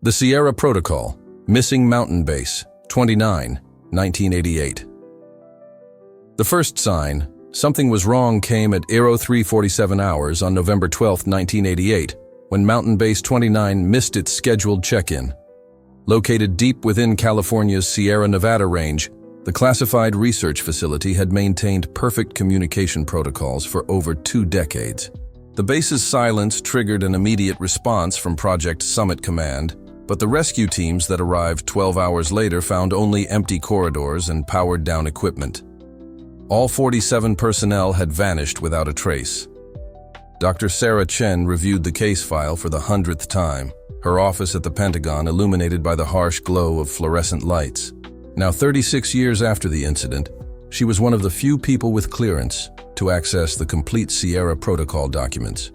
The Sierra Protocol, Missing Mountain Base, 29, 1988. The first sign, something was wrong, came at 03:47 hours on November 12, 1988, when Mountain Base 29 missed its scheduled check-in. Located deep within California's Sierra Nevada range, the classified research facility had maintained perfect communication protocols for over 2 decades. The base's silence triggered an immediate response from Project Summit Command, but the rescue teams that arrived 12 hours later found only empty corridors and powered-down equipment. All 47 personnel had vanished without a trace. Dr. Sarah Chen reviewed the case file for the 100th time, her office at the Pentagon illuminated by the harsh glow of fluorescent lights. Now 36 years after the incident, she was one of the few people with clearance to access the complete Sierra Protocol documents.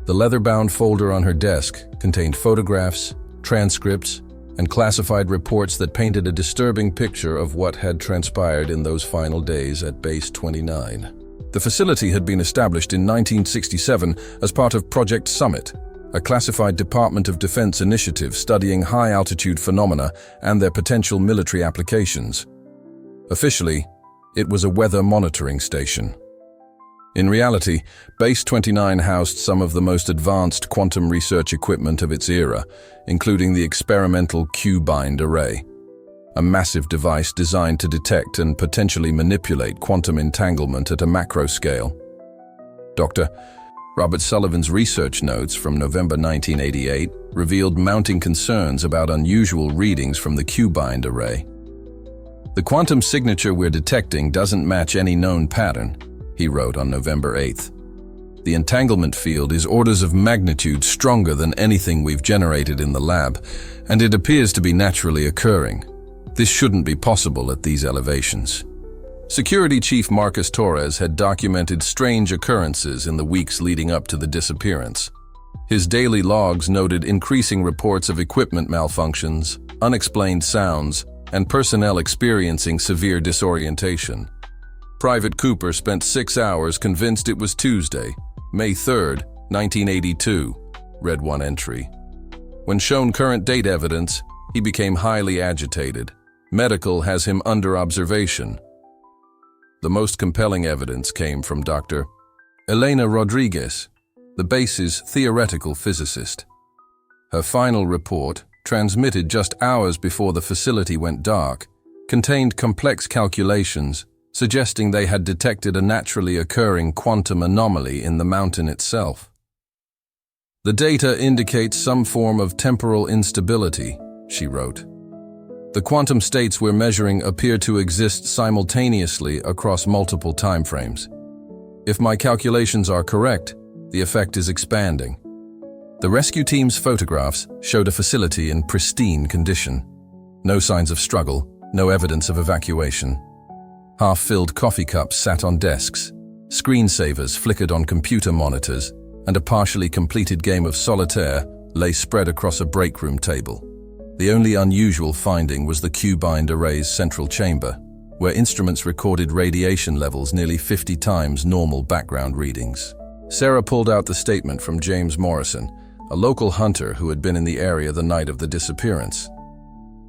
The leather-bound folder on her desk contained photographs, transcripts, and classified reports that painted a disturbing picture of what had transpired in those final days at Base 29. The facility had been established in 1967 as part of Project Summit, a classified Department of Defense initiative studying high-altitude phenomena and their potential military applications. Officially, it was a weather monitoring station. In reality, Base 29 housed some of the most advanced quantum research equipment of its era, including the experimental Q-bind array, a massive device designed to detect and potentially manipulate quantum entanglement at a macro scale. Dr. Robert Sullivan's research notes from November 1988 revealed mounting concerns about unusual readings from the Q-bind array. "The quantum signature we're detecting doesn't match any known pattern," he wrote on November 8th. "The entanglement field is orders of magnitude stronger than anything we've generated in the lab, and it appears to be naturally occurring. This shouldn't be possible at these elevations." Security Chief Marcus Torres had documented strange occurrences in the weeks leading up to the disappearance. His daily logs noted increasing reports of equipment malfunctions, unexplained sounds, and personnel experiencing severe disorientation. Private Cooper spent 6 hours convinced it was Tuesday, May 3, 1982, read one entry. When shown current date evidence, he became highly agitated. Medical has him under observation. The most compelling evidence came from Dr. Elena Rodriguez, the base's theoretical physicist. Her final report, transmitted just hours before the facility went dark, contained complex calculations suggesting they had detected a naturally occurring quantum anomaly in the mountain itself. "The data indicates some form of temporal instability," she wrote. "The quantum states we're measuring appear to exist simultaneously across multiple timeframes. If my calculations are correct, the effect is expanding." The rescue team's photographs showed a facility in pristine condition. No signs of struggle, no evidence of evacuation. Half-filled coffee cups sat on desks, screensavers flickered on computer monitors, and a partially completed game of solitaire lay spread across a break room table. The only unusual finding was the Q-bind array's central chamber, where instruments recorded radiation levels nearly 50 times normal background readings. Sarah pulled out the statement from James Morrison, a local hunter who had been in the area the night of the disappearance.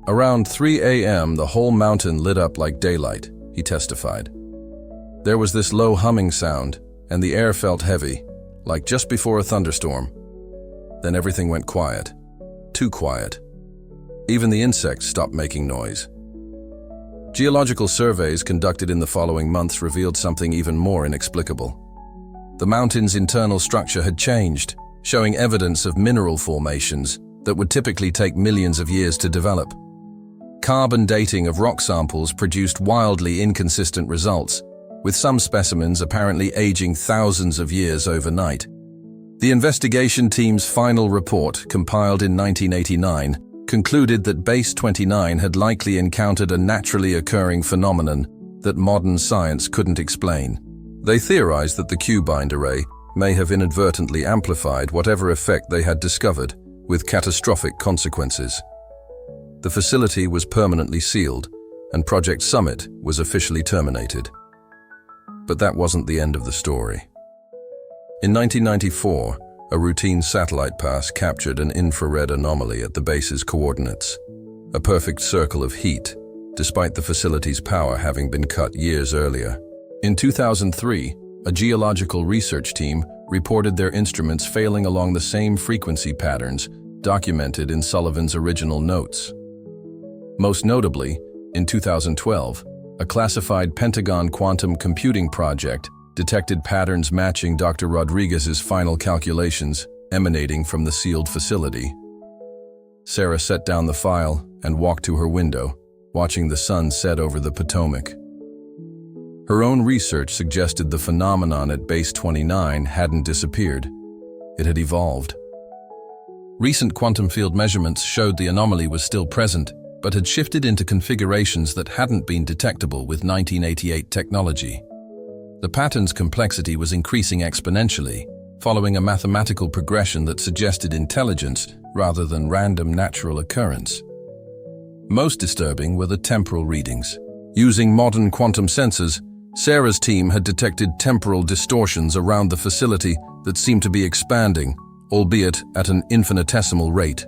"Around 3 a.m., the whole mountain lit up like daylight," he testified. "There was this low humming sound, and the air felt heavy, like just before a thunderstorm. Then everything went quiet. Too quiet. Even the insects stopped making noise." Geological surveys conducted in the following months revealed something even more inexplicable. The mountain's internal structure had changed, showing evidence of mineral formations that would typically take millions of years to develop. Carbon dating of rock samples produced wildly inconsistent results, with some specimens apparently aging thousands of years overnight. The investigation team's final report, compiled in 1989, concluded that Base 29 had likely encountered a naturally occurring phenomenon that modern science couldn't explain. They theorized that the Q-bind array may have inadvertently amplified whatever effect they had discovered, with catastrophic consequences. The facility was permanently sealed, and Project Summit was officially terminated. But that wasn't the end of the story. In 1994, A routine satellite pass captured an infrared anomaly at the base's coordinates, a perfect circle of heat, despite the facility's power having been cut years earlier. In 2003, a geological research team reported their instruments failing along the same frequency patterns documented in Sullivan's original notes. Most notably, in 2012, a classified Pentagon quantum computing project detected patterns matching Dr. Rodriguez's final calculations emanating from the sealed facility. Sarah set down the file and walked to her window, watching the sun set over the Potomac. Her own research suggested the phenomenon at Base 29 hadn't disappeared. It had evolved. Recent quantum field measurements showed the anomaly was still present, but had shifted into configurations that hadn't been detectable with 1988 technology. The pattern's complexity was increasing exponentially, following a mathematical progression that suggested intelligence rather than random natural occurrence. Most disturbing were the temporal readings. Using modern quantum sensors, Sarah's team had detected temporal distortions around the facility that seemed to be expanding, albeit at an infinitesimal rate.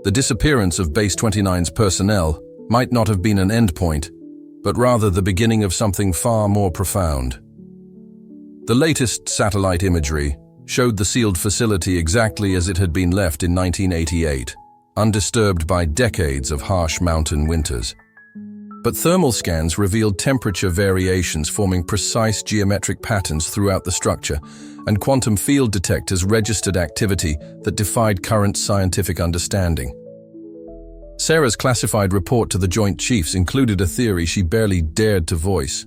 The disappearance of Base 29's personnel might not have been an endpoint, but rather the beginning of something far more profound. The latest satellite imagery showed the sealed facility exactly as it had been left in 1988, undisturbed by decades of harsh mountain winters. But thermal scans revealed temperature variations forming precise geometric patterns throughout the structure, and quantum field detectors registered activity that defied current scientific understanding. Sarah's classified report to the Joint Chiefs included a theory she barely dared to voice.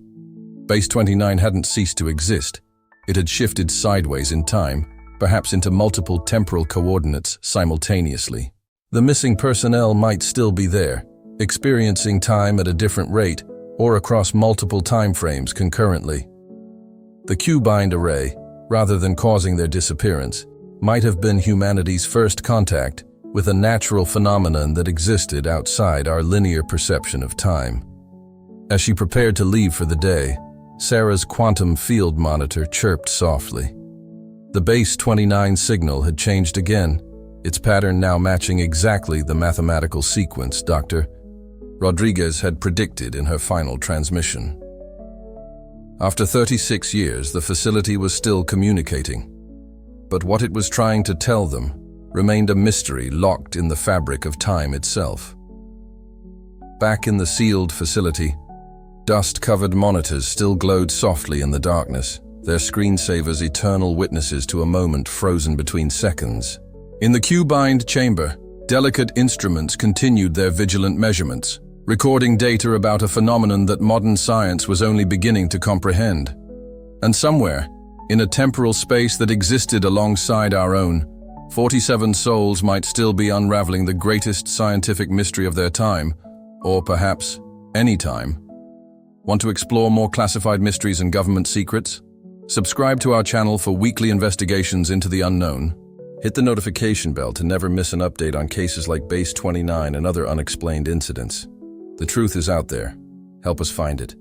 Base 29 hadn't ceased to exist. It had shifted sideways in time, perhaps into multiple temporal coordinates simultaneously. The missing personnel might still be there, experiencing time at a different rate or across multiple timeframes concurrently. The Q-bind array, rather than causing their disappearance, might have been humanity's first contact with a natural phenomenon that existed outside our linear perception of time. As she prepared to leave for the day, Sarah's quantum field monitor chirped softly. The Base 29 signal had changed again, its pattern now matching exactly the mathematical sequence Dr. Rodriguez had predicted in her final transmission. After 36 years, the facility was still communicating, but what it was trying to tell them remained a mystery locked in the fabric of time itself. Back in the sealed facility, dust-covered monitors still glowed softly in the darkness, their screensavers eternal witnesses to a moment frozen between seconds. In the Q-bind chamber, delicate instruments continued their vigilant measurements, recording data about a phenomenon that modern science was only beginning to comprehend. And somewhere, in a temporal space that existed alongside our own, 47 souls might still be unraveling the greatest scientific mystery of their time, or perhaps any time. Want to explore more classified mysteries and government secrets? Subscribe to our channel for weekly investigations into the unknown. Hit the notification bell to never miss an update on cases like Base 29 and other unexplained incidents. The truth is out there. Help us find it.